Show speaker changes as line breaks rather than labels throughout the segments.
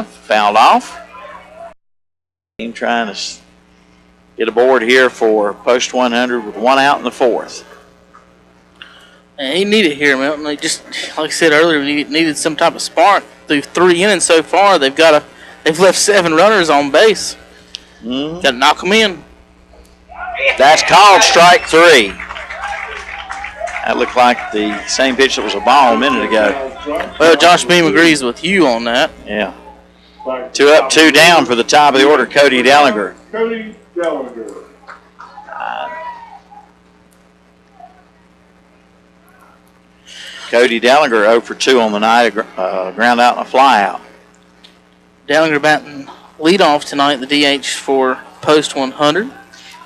Fouled off. Team trying to get aboard here for post 100 with 1 out in the 4th.
And he needed here, Milton. They just, like I said earlier, needed some type of spark. Through 3 innings so far, they've left 7 runners on base. Got to knock them in.
That's called strike 3. That looked like the same pitch that was a ball a minute ago.
Well, Josh Beam agrees with you on that.
Yeah. 2 up, 2 down for the top of the order, Cody Dellinger. Cody Dellinger 0 for 2 on the night, a ground out and a fly out.
Dellinger batting leadoff tonight, the DH for post 100.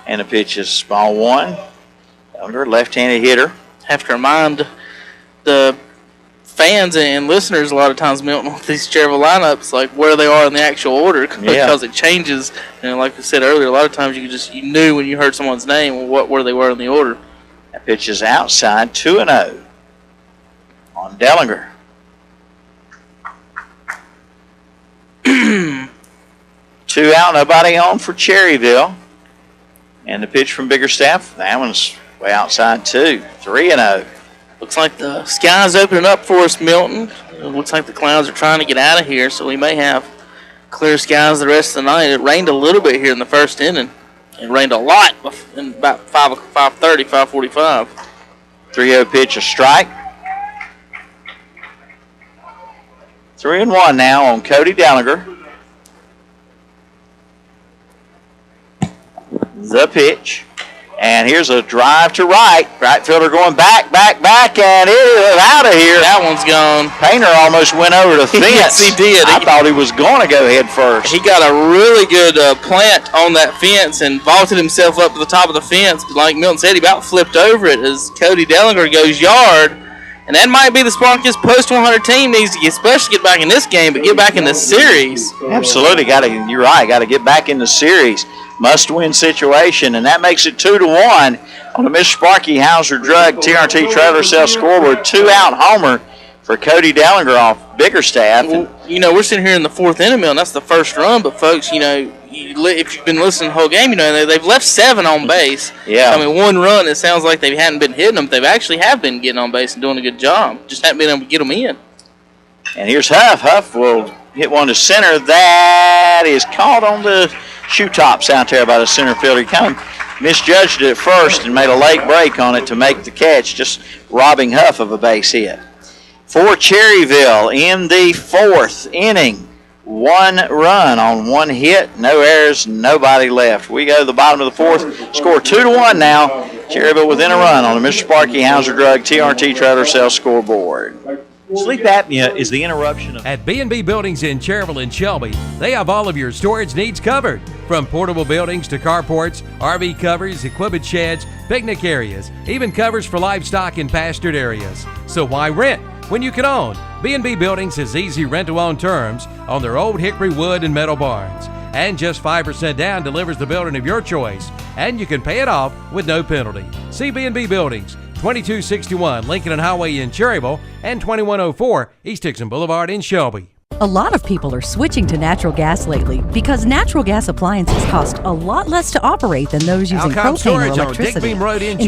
And the pitch is ball 1. Dellinger, left-handed hitter.
Have to remind the fans and listeners a lot of times, Milton, with these Cherville lineups, like where they are in the actual order, because it changes. And like I said earlier, a lot of times you knew when you heard someone's name where they were in the order.
That pitch is outside, 2-0 on Dellinger. 2 out, nobody on for Cherryville. And the pitch from Biggerstaff, that one's way outside too. 3-0.
Looks like the sky's opening up for us, Milton. It looks like the clouds are trying to get out of here, so we may have clear skies the rest of the night. It rained a little bit here in the first inning. It rained a lot in about 5:30, 5:45.
3-0 pitch, a strike. 3-1 now on Cody Dellinger. The pitch. And here's a drive to right. Right fielder going back, and it is out of here.
That one's gone.
Painter almost went over the fence.
Yes, he did.
I thought he was going to go head first.
He got a really good plant on that fence and vaulted himself up to the top of the fence. But like Milton said, he about flipped over it as Cody Dellinger goes yard. And that might be the spark his post 100 team needs to get, especially get back in this game, but get back in the series.
Absolutely. You're right. Got to get back in the series. Must-win situation, and that makes it 2-1 on the Miss Sparky Hauser Drug TRT Trailer Sale scoreboard. 2-out homer for Cody Dellinger off Biggerstaff.
Well, we're sitting here in the 4th inning, and that's the first run, but folks, if you've been listening the whole game, they've left 7 on base.
Yeah.
I mean, 1 run, it sounds like they hadn't been hitting them. They actually have been getting on base and doing a good job. Just haven't been able to get them in.
And here's Huff. Huff will hit one to center. That is caught on the shoe tops out there by the center fielder. He kind of misjudged it at first and made a late break on it to make the catch, just robbing Huff of a base hit. For Cherryville in the 4th inning, 1 run on 1 hit, no errors, nobody left. We go to the bottom of the 4th, score 2-1 now. Cherryville within a run on the Mr. Sparky Hauser Drug TRT Trailer Sale scoreboard.
Sleep apnea is the interruption of...
At B&B Buildings in Cherryville and Shelby, they have all of your storage needs covered. From portable buildings to carports, RV covers, equipment sheds, picnic areas, even covers for livestock in pastured areas. So why rent when you can own? B&B Buildings has easy rent-to-own terms on their old hickory wood and metal barns. And just 5% down delivers the building of your choice. And you can pay it off with no penalty. See B&B Buildings, 2261 Lincoln and Highway in Cherryville and 2104 East Dixon Boulevard in Shelby.
A lot of people are switching to natural gas lately because natural gas appliances cost a lot less to operate than those using propane or electricity. In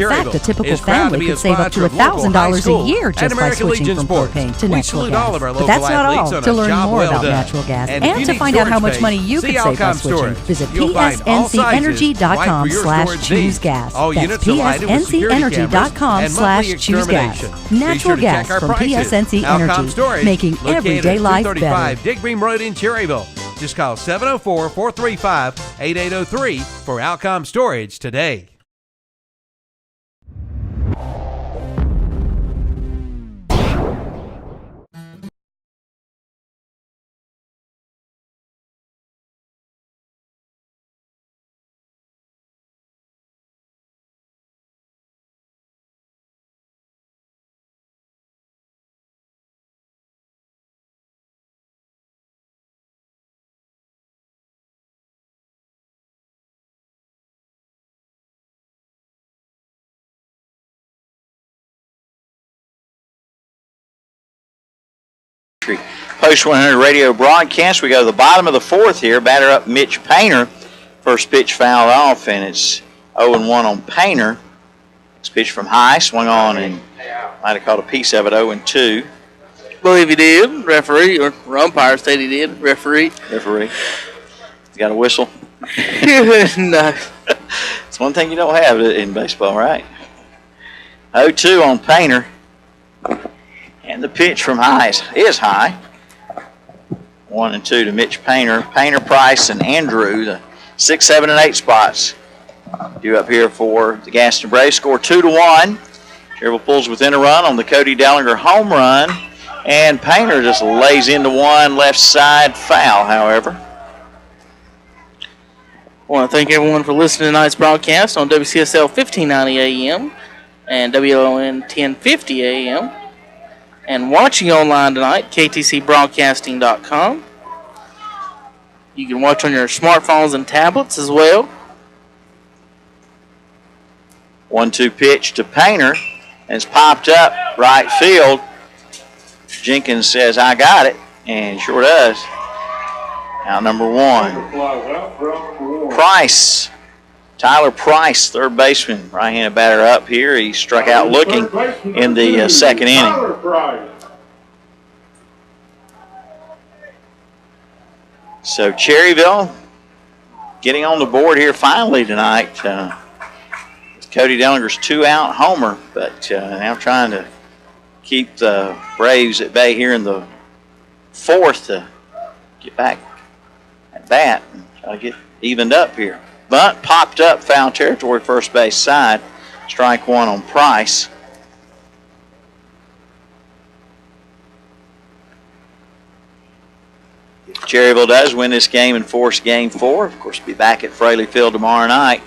fact, a typical family could save up to $1,000 a year just by switching from propane to natural gas. But that's not all. To learn more about natural gas and to find out how much money you could save by switching, visit psncenergy.com/choosegas. That's psncenergy.com/choosegas. Natural gas from PSNC Energy, making everyday life better.
Dick Beam Road in Cherryville. Just call 704-435-8803 for Outcom Storage today.
Post 100 radio broadcast. We go to the bottom of the fourth here. Batter up Mitch Painter. First pitch fouled off, and it's 0-1 on Painter. Next pitch from high, swung on, and might have caught a piece of it, 0-2.
Believe he did. Referee, or umpire said he did. Referee.
You got a whistle?
No.
It's one thing you don't have in baseball, right? 0-2 on Painter. And the pitch from high is high. 1 and 2 to Mitch Painter. Painter, Price, and Andrew, the 6, 7, and 8 spots. Due up here for the Gaston Braves. Score 2-1. Cherryville pulls within a run on the Cody Dellinger home run. And Painter just lays into one left side foul, however.
I want to thank everyone for listening to tonight's broadcast on WCSL 1590 AM and WLON 1050 AM. And watching online tonight, ktcbroadcasting.com. You can watch on your smartphones and tablets as well.
1-2 pitch to Painter. And it's popped up right field. Jenkins says, I got it. And sure does. Out number 1. Price. Tyler Price, third baseman, right-handed batter up here. He struck out looking in the second inning. So Cherryville getting on the board here finally tonight. Cody Dellinger's 2-out homer, but now trying to keep the Braves at bay here in the fourth to get back at bat and try to get evened up here. Bunt popped up, foul territory, first base side. Strike 1 on Price. If Cherryville does win this game and force game 4, of course, be back at Fraley Field tomorrow night.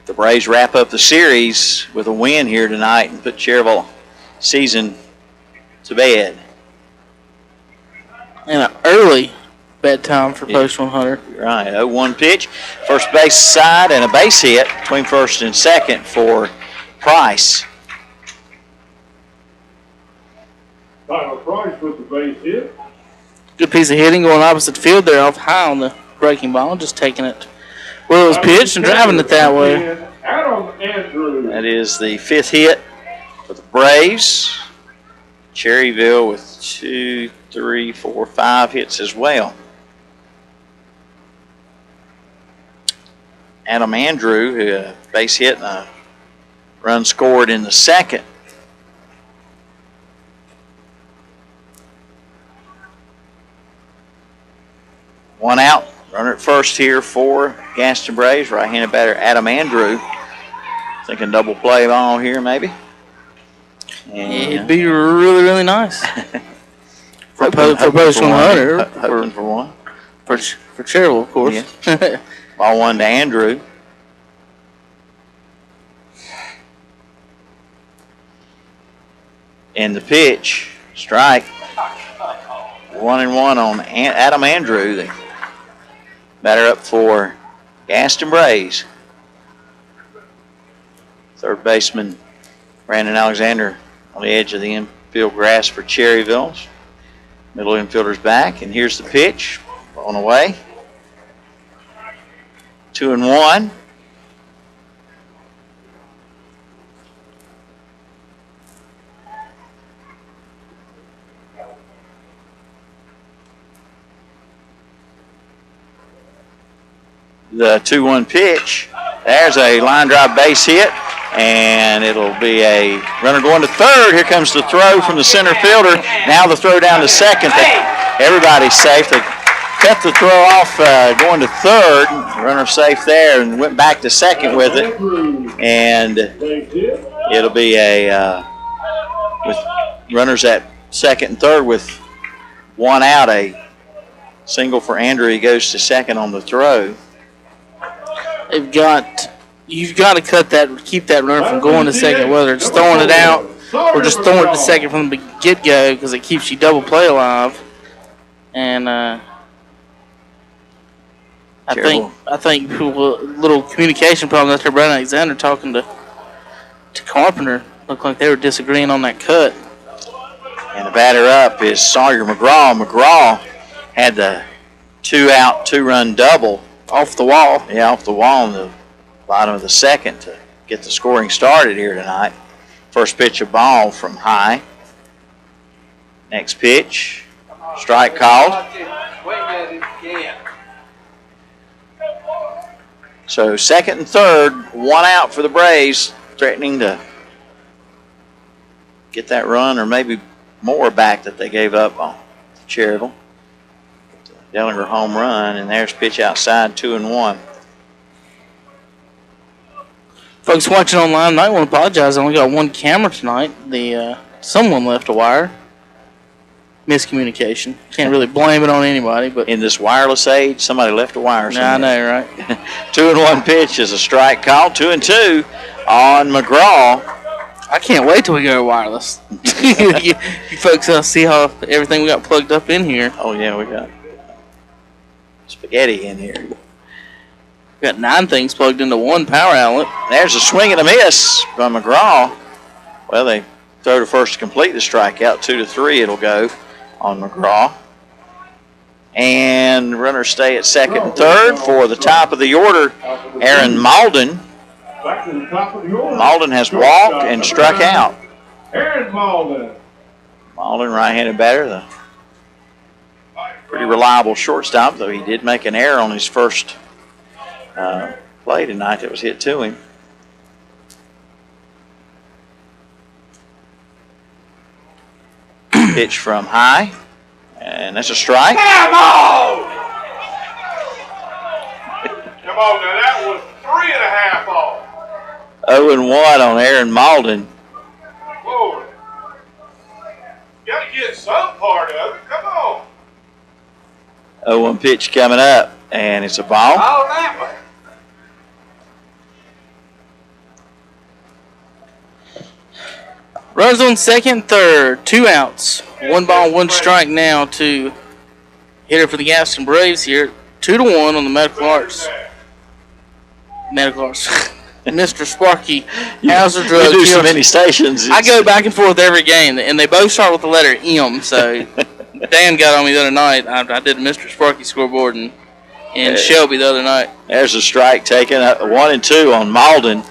The Braves wrap up the series with a win here tonight and put Cherryville season to bed.
And an early bedtime for Post 100.
Right, 0-1 pitch. First base side and a base hit between first and second for Price.
Tyler Price with the base hit.
Good piece of hitting going opposite field there off high on the breaking ball, just taking it where it was pitched and driving it that way.
Adam Andrew.
That is the 5th hit for the Braves. Cherryville with 2, 3, 4, 5 hits as well. Adam Andrew, who base hit and a run scored in the second. One out, runner at first here for Gaston Braves. Right-handed batter Adam Andrew. Thinking double play ball here maybe. And
it'd be really, really nice. for Post 100.
Hoping for one.
For Cherryville, of course.
Yeah. Ball 1 to Andrew. And the pitch, strike. 1-1 on Adam Andrew. The batter up for Gaston Braves. Third baseman Brandon Alexander on the edge of the infield grass for Cherryville. Middle infielder's back, and here's the pitch. On away. 2-1. The 2-1 pitch. There's a line drive base hit, and it'll be a runner going to third. Here comes the throw from the center fielder. Now the throw down to second. Everybody's safe. They cut the throw off going to third. Runner safe there and went back to second with it. And it'll be a, with runners at second and third with one out, a single for Andrew. He goes to second on the throw.
You've got to cut that, keep that runner from going to second, whether it's throwing it out or just throwing it to second from the get-go, because it keeps you double play alive. And I think little communication problems out there. Brandon Alexander talking to Carpenter. Looked like they were disagreeing on that cut.
And the batter up is Sawyer McGraw. McGraw had the 2-out, 2-run double.
Off the wall.
Yeah, off the wall in the bottom of the second to get the scoring started here tonight. First pitch of ball from High. Next pitch, strike called. So second and third, 1 out for the Braves, threatening to get that run or maybe more back that they gave up on Cherryville. Dellinger home run, and there's pitch outside, 2-1.
Folks watching online, I want to apologize. I only got one camera tonight. Someone left a wire. Miscommunication. Can't really blame it on anybody, but
in this wireless age, somebody left a wire somewhere.
I know, right?
2-1 pitch is a strike call. 2-2 on McGraw.
I can't wait till we go wireless. you folks see how everything we got plugged up in here.
Oh yeah, we got spaghetti in here.
We got 9 things plugged into one power outlet.
There's a swing and a miss from McGraw. Well, they throw to first to complete the strikeout. 2-3 it'll go on McGraw. And runners stay at second and third for the top of the order. Aaron Malden.
Back to the top of the order.
Malden has walked and struck out.
Aaron Malden.
Malden, right-handed batter, the pretty reliable shortstop, though he did make an error on his first play tonight that was hit to him. Pitch from High, and that's a strike.
Come on! Come on, now that was 3.5 off.
0-1 on Aaron Malden.
Lord. You got to get some part of it. Come on.
0-1 pitch coming up, and it's a ball.
All that way.
Runners on second, third, 2 outs. 1 ball, 1 strike now to hitter for the Gaston Braves here. 2-1 on the Medical Arts. Mr. Sparky Hauser Drug.
You do so many stations.
I go back and forth every game, and they both start with the letter M. So Dan got on me the other night. I did Mr. Sparky scoreboard in Shelby the other night.
There's a strike taken, 1-2 on Malden.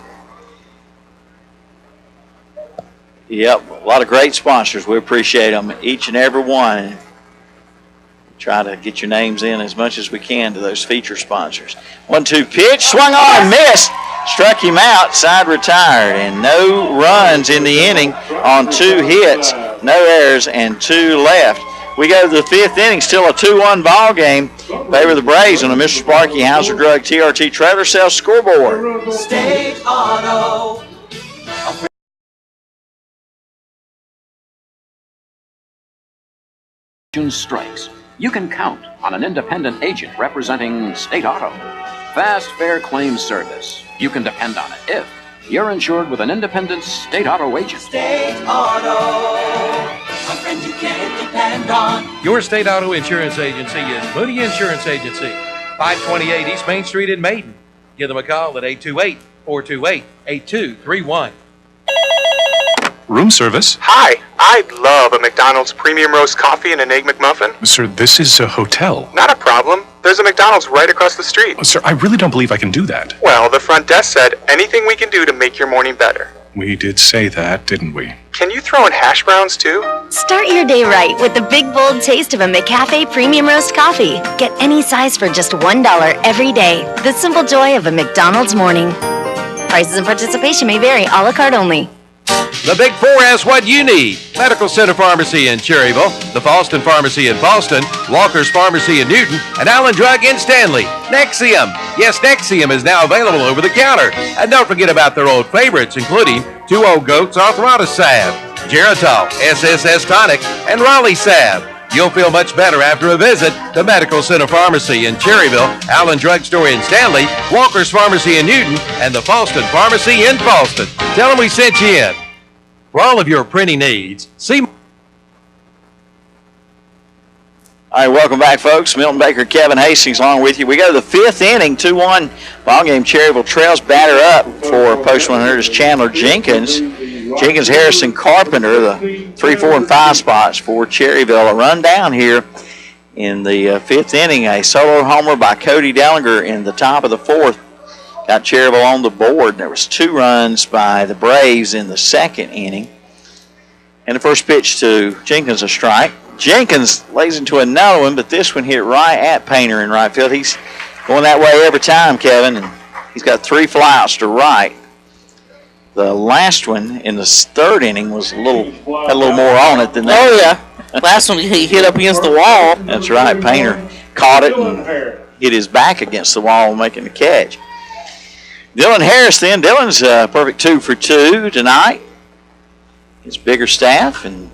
Yep, a lot of great sponsors. We appreciate them, each and every one. Try to get your names in as much as we can to those feature sponsors. 1-2 pitch, swung on, missed, struck him out, side retired, and no runs in the inning on 2 hits, no errors, and 2 left. We go to the 5th inning, still a 2-1 ball game. Favor the Braves on the Mr. Sparky Hauser Drug TRT Trailer Sales scoreboard.
State Auto. Strikes. You can count on an independent agent representing State Auto. Fast, fair claims service. You can depend on it if you're insured with an independent State Auto agent. State Auto, a friend you can depend on.
Your State Auto Insurance Agency is Mooney Insurance Agency, 528 East Main Street in Maiden. Give them a call at 828-428-8231.
Room service?
Hi, I'd love a McDonald's premium roast coffee and an egg McMuffin.
Sir, this is a hotel.
Not a problem. There's a McDonald's right across the street.
Sir, I really don't believe I can do that.
Well, the front desk said anything we can do to make your morning better.
We did say that, didn't we?
Can you throw in hash browns too?
Start your day right with the big, bold taste of a McCafe Premium Roast Coffee. Get any size for just $1 every day. The simple joy of a McDonald's morning. Prices and participation may vary, a la carte only.
The Big Four has what you need. Medical Center Pharmacy in Cherryville, the Falston Pharmacy in Falston, Walker's Pharmacy in Newton, and Allen Drug in Stanley. Nexium. Yes, Nexium is now available over the counter. And don't forget about their old favorites, including 2 Old Goats Arthritis Salve, Geritol, SSS Tonic, and Raleigh Salve. You'll feel much better after a visit to Medical Center Pharmacy in Cherryville, Allen Drug Store in Stanley, Walker's Pharmacy in Newton, and the Falston Pharmacy in Falston. Tell them we sent you in. For all of your printing needs, see...
All right, welcome back, folks. Milton Baker, Kevin Hastings along with you. We go to the 5th inning, 2-1 ball game. Cherryville trails, batter up for post 100 is Chandler Jenkins. Jenkins, Harrison, Carpenter, the 3, 4, and 5 spots for Cherryville. A run down here in the 5th inning. A solo homer by Cody Dellinger in the top of the 4th. Got Cherryville on the board. There was 2 runs by the Braves in the 2nd inning. And the first pitch to Jenkins, a strike. Jenkins lays into another one, but this one hit right at Painter in right field. He's going that way every time, Kevin, and he's got 3 flyouts to right. The last one in the 3rd inning was had a little more on it than that.
Oh, yeah. Last one he hit up against the wall.
That's right. Painter caught it and hit his back against the wall making the catch. Dylan Harris then. Dylan's perfect 2 for 2 tonight. His bigger staff, and